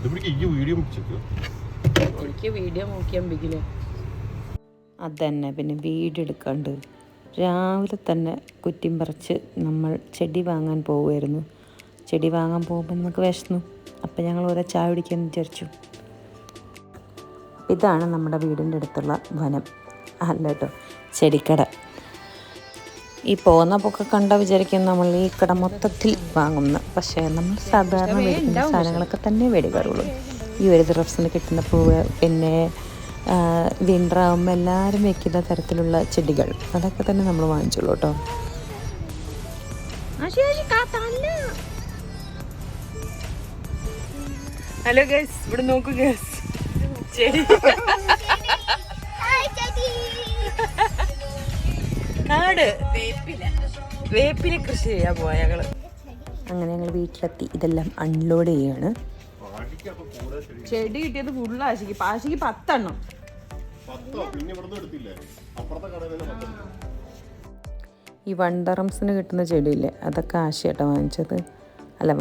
എനിക്ക് വീഡിയോ നോക്കിയാൽ അതന്നെ. പിന്നെ വീഡിയോ എടുക്കാണ്ട് രാവിലെ തന്നെ കുറ്റിയും പറിച്ച് നമ്മൾ ചെടി വാങ്ങാൻ പോവുമായിരുന്നു. ചെടി വാങ്ങാൻ പോകുമ്പോൾ നമുക്ക് വിശന്നു. അപ്പം ഞങ്ങൾ ഓരോ ചായ കുടിക്കാൻ വിചാരിച്ചു. ഇതാണ് നമ്മുടെ വീടിൻ്റെ അടുത്തുള്ള വനം, അല്ല കേട്ടോ, ചെടിക്കട. ഈ പോകുന്നപ്പൊക്കെ കണ്ട വിചാരിക്കും നമ്മൾ ഈ കട മൊത്തത്തിൽ വാങ്ങുന്നു. പക്ഷേ നമ്മൾ സാധാരണ മേടിക്കുന്ന സാധനങ്ങളൊക്കെ തന്നെ മേടിക്കാറുള്ളൂ. ഈ ഒരു ദിവസത്തിന് കിട്ടുന്ന പൂവ്, പിന്നെ വിൻ്ററാകുമ്പോൾ എല്ലാവരും വെക്കുന്ന തരത്തിലുള്ള ചെടികൾ, അതൊക്കെ തന്നെ നമ്മൾ വാങ്ങിച്ചോളൂ കേട്ടോ. ഹലോ ഗൈസ്, ഇവിടെ നോക്കൂ ഗൈസ്, ചെടി കാട് വേപ്പില കൃഷി ചെയ്യാൻ പോവാ ഞങ്ങള്. അങ്ങനെ ഞങ്ങൾ വീട്ടിലെത്തി ഇതെല്ലാം അൺലോഡ് ചെയ്യാണ്. ചെടി കിട്ടിയത് ഫുള്ള് ആശിക്ക് 10 എണ്ണം. ഈ വണ്ടറംസിന് കിട്ടുന്ന ചെടിയില്ലേ, അതൊക്കെ ആശയാട്ടോ വാങ്ങിച്ചത്.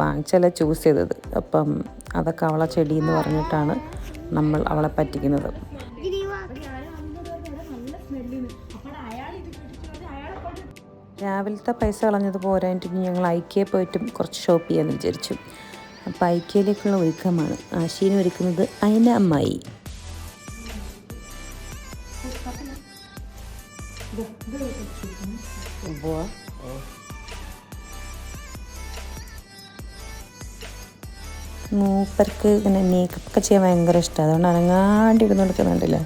വാങ്ങിച്ചല്ല, ചൂസ് ചെയ്തത്. അപ്പം അതൊക്കെ അവളെ ചെടി എന്ന് പറഞ്ഞിട്ടാണ് നമ്മൾ അവളെ പറ്റിക്കുന്നത്. രാവിലത്തെ പൈസ കളഞ്ഞത് പോരായിട്ട് ഞങ്ങൾ ഐക്യയിൽ പോയിട്ടും കുറച്ച് ഷോപ്പ് ചെയ്യാമെന്ന് വിചാരിച്ചു. അപ്പോൾ ഐക്യയിലേക്കുള്ള ഒരുക്കമാണ്. ആശീനെ ഒരുക്കുന്നത് അതിൻ്റെ അമ്മായി. മൂപ്പർക്ക് ഇങ്ങനെ മേക്കപ്പൊക്കെ ചെയ്യാൻ ഭയങ്കര ഇഷ്ടമാണ്. അതുകൊണ്ട് അനങ്ങാണ്ട് ഇരുന്ന് കൊടുക്കുന്നുണ്ടല്ലോ.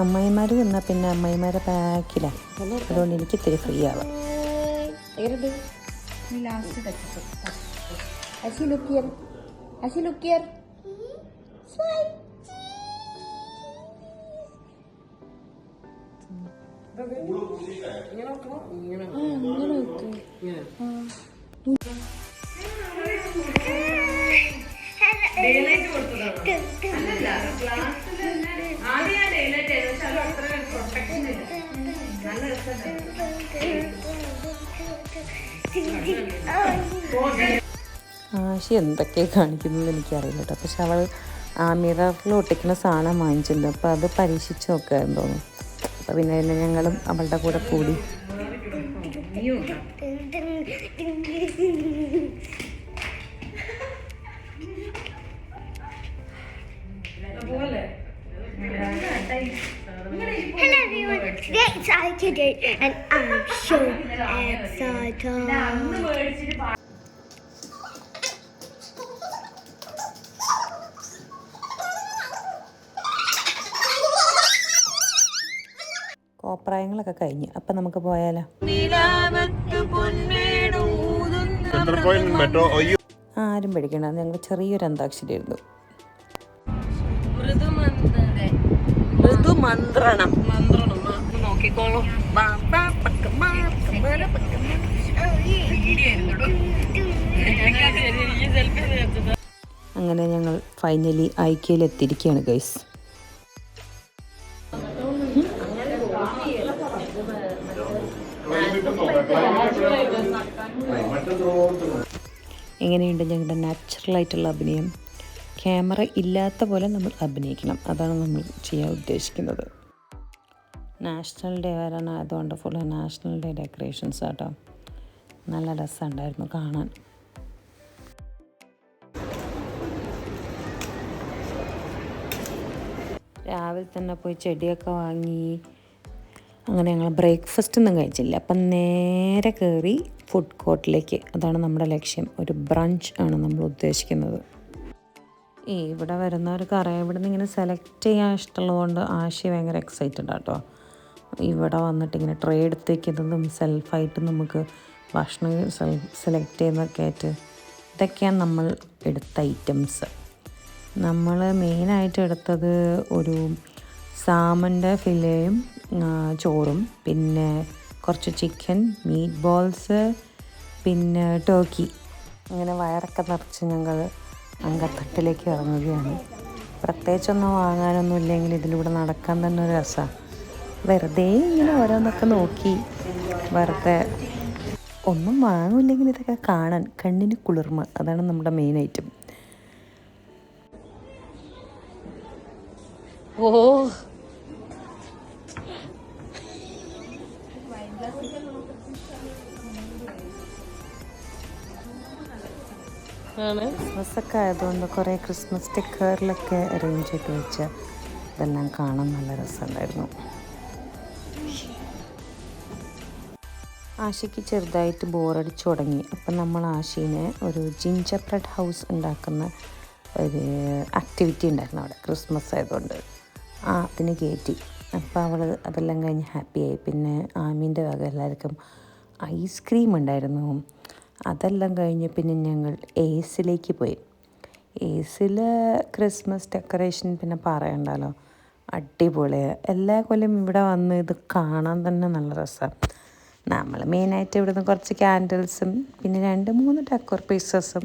അമ്മായിമാർ വന്നാൽ പിന്നെ അമ്മായിമാരെ ബാക്കിലാണ്. അതുകൊണ്ട് എനിക്ക് ഇത്തിരി ഫ്രീ ആവാം. ആശി എന്തൊക്കെ കാണിക്കുന്നത് എനിക്കറിയില്ല കേട്ടോ. പക്ഷെ അവൾ ആ മിററിൽ ഒട്ടിക്കുന്ന സാധനം വാങ്ങിച്ചിട്ടുണ്ട്. അപ്പോൾ അത് പരീക്ഷിച്ച് നോക്കുകയെന്ന് തോന്നുന്നു. അപ്പോൾ പിന്നെ ഞങ്ങളും അവളുടെ കൂടെ കൂടി. Hello everyone, today it's IQ Day and I'm so excited. കോപ്രായങ്ങളൊക്കെ കഴിഞ്ഞ് അപ്പം നമുക്ക് പോയാലോ. ആരും പേടിക്കണ്ട, ഞങ്ങൾ ചെറിയൊരു അന്താക്ഷരി ആയിരുന്നു. മന്ത്രണം നോക്കിക്കോളൂ. അങ്ങനെ ഞങ്ങൾ ഫൈനലി ഐക്യയിൽ എത്തിയിരിക്കുകയാണ് ഗൈസ്. എങ്ങനെയുണ്ട് ഞങ്ങളുടെ നാച്ചുറലായിട്ടുള്ള അഭിനയം? ക്യാമറ ഇല്ലാത്ത പോലെ നമ്മൾ അഭിനയിക്കണം, അതാണ് നമ്മൾ ചെയ്യാൻ ഉദ്ദേശിക്കുന്നത്. നാഷണൽ ഡേ വരാനായതുകൊണ്ട് ഫുള്ള് നാഷണൽ ഡേ ഡെക്കറേഷൻസ് ആട്ടോ. നല്ല രസമുണ്ടായിരുന്നു കാണാൻ. രാവിലെ തന്നെ പോയി ചെടിയൊക്കെ വാങ്ങി. അങ്ങനെ ഞങ്ങൾ ബ്രേക്ക്ഫാസ്റ്റ് ഒന്നും കഴിച്ചില്ല. അപ്പം നേരെ കയറി ഫുഡ് കോർട്ടിലേക്ക്. അതാണ് നമ്മുടെ ലക്ഷ്യം. ഒരു ബ്രഞ്ച് ആണ് നമ്മൾ ഉദ്ദേശിക്കുന്നത്. ഇവിടെ വരുന്നവർക്ക് അറിയാം, ഇവിടെ നിന്ന് ഇങ്ങനെ സെലക്ട് ചെയ്യാൻ ഇഷ്ടമുള്ളതുകൊണ്ട് ആശി ഭയങ്കര എക്സൈറ്റഡ് ആട്ടോ. ഇവിടെ വന്നിട്ട് ഇങ്ങനെ ട്രേ എടുത്ത് വയ്ക്കുന്നതും സെൽഫായിട്ട് നമുക്ക് ഭക്ഷണം സെലക്ട് ചെയ്യുന്നതൊക്കെ ആയിട്ട്, ഇതൊക്കെയാണ് നമ്മൾ എടുത്ത ഐറ്റംസ്. നമ്മൾ മെയിനായിട്ട് എടുത്തത് ഒരു സാമൻ്റെ ഫിലേയും ചോറും, പിന്നെ കുറച്ച് ചിക്കൻ, മീറ്റ് ബോൾസ്, പിന്നെ ടർക്കി. അങ്ങനെ വയറൊക്കെ നിറച്ച് ഞങ്ങൾ അങ്കത്തട്ടിലേക്ക് ഇറങ്ങുകയാണ്. പ്രത്യേകിച്ചൊന്നും വാങ്ങാനൊന്നും ഇല്ലെങ്കിൽ ഇതിലൂടെ നടക്കാൻ തന്നെ ഒരു രസമാണ്. വെറുതെ ഇങ്ങനെ ഓരോന്നൊക്കെ നോക്കി, വെറുതെ ഒന്നും വാങ്ങില്ലെങ്കിൽ ഇതൊക്കെ കാണാൻ കണ്ണിന് കുളിർമ, അതാണ് നമ്മുടെ മെയിൻ ഐറ്റം. ഓ ക്രിസ്മസ് ഒക്കെ ആയതുകൊണ്ട് കുറേ ക്രിസ്മസ് സ്റ്റിക്കറിലൊക്കെ അറേഞ്ച് ചെയ്ത് വെച്ച ഇതെല്ലാം കാണാൻ നല്ല രസമുണ്ടായിരുന്നു. ആശയ്ക്ക് ചെറുതായിട്ട് ബോറടിച്ചു തുടങ്ങി. അപ്പം നമ്മൾ ആശീനെ ഒരു ജിഞ്ചർ ബ്രെഡ് ഹൗസ് ഉണ്ടാക്കുന്ന ഒരു ആക്ടിവിറ്റി ഉണ്ടായിരുന്നു അവിടെ, ക്രിസ്മസ് ആയതുകൊണ്ട് അതിന് കയറ്റി. അപ്പോൾ അവൾ അതെല്ലാം കഴിഞ്ഞ് ഹാപ്പിയായി. പിന്നെ ആമീൻ്റെ വക എല്ലാവർക്കും ഐസ്ക്രീം ഉണ്ടായിരുന്നു. അതെല്ലാം കഴിഞ്ഞ് പിന്നെ ഞങ്ങൾ ഏസിലേക്ക് പോയി. ഏസിൽ ക്രിസ്മസ് ഡെക്കറേഷൻ പിന്നെ പറയണ്ടല്ലോ, അടിപൊളിയാണ്. എല്ലാ കൊല്ലം ഇവിടെ വന്ന് ഇത് കാണാൻ തന്നെ നല്ല രസമാണ്. നമ്മൾ മെയിനായിട്ട് ഇവിടുന്ന് കുറച്ച് ക്യാൻഡിൽസും പിന്നെ 2-3 ഡെക്കോർ പീസസും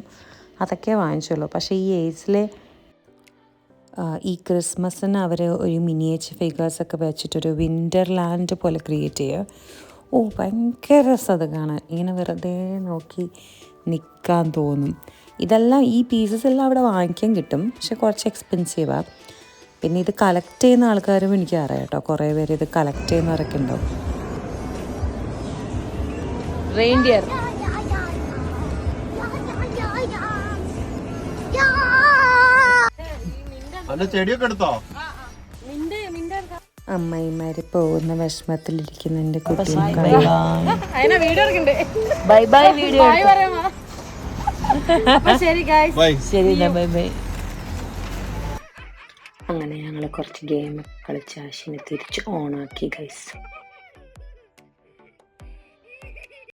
അതൊക്കെ വാങ്ങിച്ചുള്ളൂ. പക്ഷേ ഈ ഏസിലെ ഈ ക്രിസ്മസിന് അവർ ഒരു മിനിയേച്ചർ ഫിഗേഴ്സൊക്കെ വെച്ചിട്ടൊരു വിൻ്റർ ലാൻഡ് പോലെ ക്രിയേറ്റ് ചെയ്യുക. ഭയങ്കര രസം അത് കാണാൻ. ഇങ്ങനെ വെറുതെ നോക്കി നിൽക്കാൻ തോന്നും. ഇതെല്ലാം ഈ പീസസ് എല്ലാം അവിടെ വാങ്ങിക്കാൻ കിട്ടും, പക്ഷെ കുറച്ച് എക്സ്പെൻസീവാണ്. പിന്നെ ഇത് കളക്ട് ചെയ്യുന്ന ആൾക്കാരും എനിക്കറിയാം കേട്ടോ, കുറേ പേര് ഇത് കളക്ട് ചെയ്യുന്നവരൊക്കെ ഉണ്ടാവും. റെയിൻഡിയർ ചെടിയൊക്കെ എടുത്തോ? അമ്മായിമാര് പോകുന്ന വിഷമത്തിലിരിക്കുന്ന എൻ്റെ കുട്ടിയെ ബൈ ബൈ വീഡിയോ ശരി ഗൈസ്. ശരി ബൈ ബൈ. അങ്ങനെ ഞങ്ങൾ കുറച്ച് ഗെയിം കളിച്ച് ആശിനെ തിരിച്ച് ഓണാക്കി ഗൈസ്.